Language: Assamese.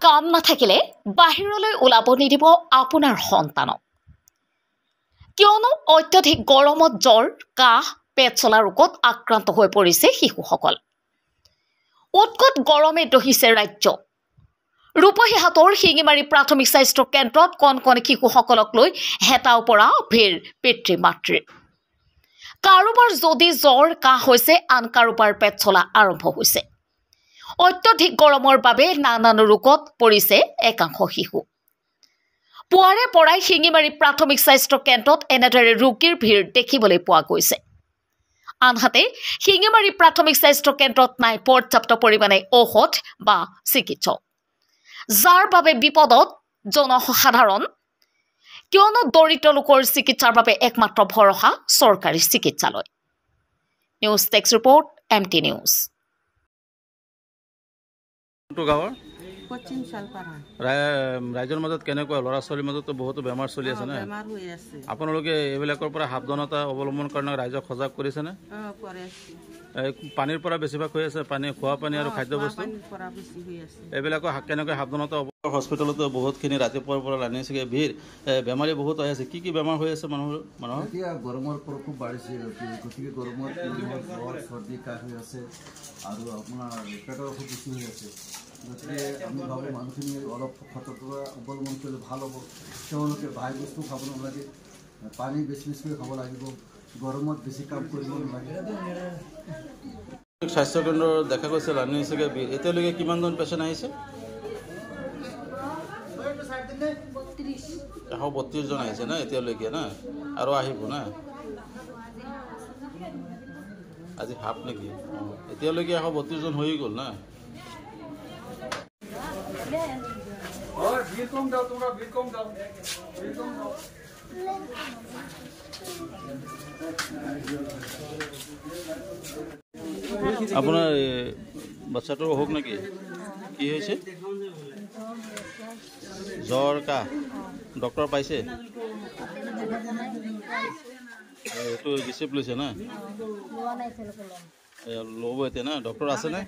কাম নাথাকিলে বাহিৰলৈ ওলাব নিদিব আপোনাৰ সন্তানক কিয়নো অত্যাধিক গৰমত জ্বৰ কাহ পেট চলা ৰোগত আক্ৰান্ত হৈ পৰিছে শিশুসকল উৎকট গৰমে দহিছে ৰাজ্য ৰূপহীহাটৰ শিঙিমাৰী প্ৰাথমিক স্বাস্থ্য কেন্দ্ৰত কণকণে শিশুসকলক লৈ হেতাও পৰা ভিৰ পিতৃ মাতৃৰ কাৰোবাৰ যদি জ্বৰ কাহ হৈছে আন কাৰোবাৰ পেট চলা আৰম্ভ হৈছে অত্যাধিক গৰমৰ বাবে নানান ৰোগত পৰিছে একাংশ শিশু পুৱাৰে পৰাই শিঙিমাৰী প্ৰাথমিক স্বাস্থ্য কেন্দ্ৰত এনেদৰে ৰোগীৰ ভিৰ দেখিবলৈ পোৱা গৈছে আনহাতে শিঙিমাৰী প্ৰাথমিক স্বাস্থ্য কেন্দ্ৰত নাই পৰ্যাপ্ত পৰিমাণে ঔষধ বা চিকিৎসক যাৰ বাবে বিপদত জনসাধাৰণ কিয়নো দৰিদ্ৰ লোকৰ চিকিৎসাৰ বাবে একমাত্ৰ ভৰসা চৰকাৰী চিকিৎসালয় news text report MT news পশ্চিম শালপাৰা ৰাইজৰ মাজত কেনেকুৱা ল'ৰা ছোৱালীৰ মাজতো বহুতো বেমাৰ চলি আছে নে বেমাৰ হৈ আছে আপোনালোকে এইবিলাকৰ পৰা সাৱধানতা অৱলম্বন কাৰণে ৰাইজক সজাগ কৰিছেনে পানীৰ পৰা বেছিভাগ হৈ আছে পানী খোৱা পানী আৰু খাদ্য বস্তু এইবিলাকৰ কেনেকৈ সাৱধানতা হস্পিটেলতো বহুতখিনি ৰাতিপুৱাৰ পৰা লাইন চাগে ভিৰ বেমাৰী বহুত হৈ আছে কি বেমাৰ হৈ আছে মানুহৰ এতিয়া গৰমৰ প্ৰকোপ বাঢ়িছে গতিকে গৰমত জ্বৰ চৰ্দি কাহ হৈ আছে আৰু আপোনাৰ পেটৰ অসুখ বেছি হৈ আছে গতিকে আমি ভাবোঁ মানুহখিনি অলপ সতৰ্কতা অৱলম্বন কৰিলে ভাল হ'ব তেওঁলোকে বাহিৰ বস্তু খাব নালাগে পানী বেছি বেছিকৈ খাব লাগিব গৰমত বেছি কাম কৰিব নালাগে স্বাস্থ্য কেন্দ্ৰ দেখা গৈছে লাইন চাগে ভিৰ এতিয়ালৈকে কিমানজন পেচেণ্ট আহিছে 132 জন আহিছে না এতিয়ালৈকে না আৰু আহিব না আজি হাফ নেকি এতিয়ালৈকে 132 জন হৈ গ'ল না আপোনাৰ বাচ্চাটোৰ অসুখ নেকি কি হৈছে জ্বৰ কাহ ডক্টৰ পাইছে এইটো ৰিচিপ্ট লৈছে না ল'ব এতিয়া না ডক্টৰ আছেনে